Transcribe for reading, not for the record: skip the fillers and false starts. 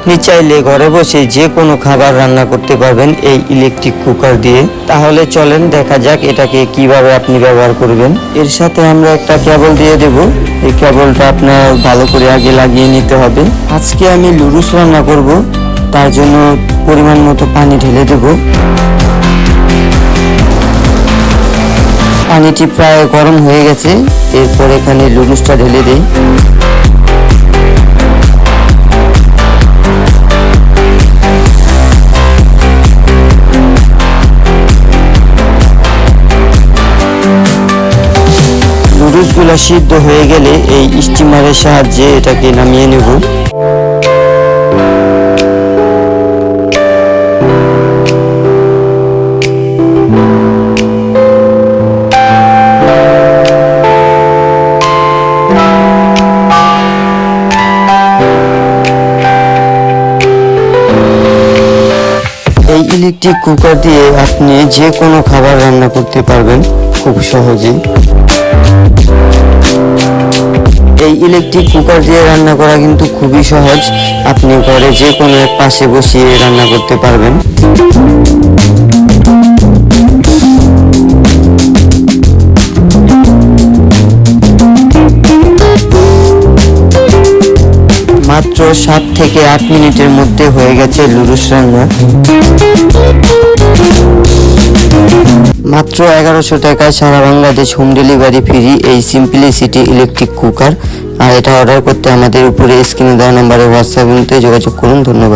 আপনি চাইলে ঘরে বসে যে কোনো খাবার রান্না করতে পারবেন এই ইলেকট্রিক কুকার দিয়ে। তাহলে চলেন দেখা যাক এটাকে কিভাবে আপনি ব্যবহার করবেন। এর সাথে আমরা একটা কেবল দিয়ে দেব। এই কেবলটা আপনার ভালো করে আগে লাগিয়ে নিতে হবে। আজকে আমি লুরুস রান্না করব, তার জন্য পরিমাণ মতো পানি ঢেলে দেব। পানিটি প্রায় গরম হয়ে গেছে, এরপর এখানে লুরুসটা ঢেলে দেই। নুডলসগুলো সিদ্ধ হয়ে গেলে এই স্টিমারের সাহায্যে এটাকে নামিয়ে নেব। এই ইলেকট্রিক কুকার দিয়ে আপনি যে কোনো খাবার রান্না করতে পারবেন খুব সহজেই। এই ইলেকট্রিক কুকার দিয়ে রান্না করা কিন্তু খুবই সহজ। আপনি ঘরে যে কোনো এক পাশে বসিয়ে রান্না করতে পারবেন। মাত্র 7 থেকে 8 মিনিটের মধ্যে হয়ে গেছে লুরুস রান্না। মাত্র 1100 টাকায় সারা বাংলাদেশ হোম ডেলিভারি ফ্রি এই সিম্পলিসিটি ইলেকট্রিক কুকার। আর এটা অর্ডার করতে আমাদের উপরে স্ক্রিনে দেওয়া নম্বরে হোয়াটসঅ্যাপে যোগাযোগ করুন। ধন্যবাদ।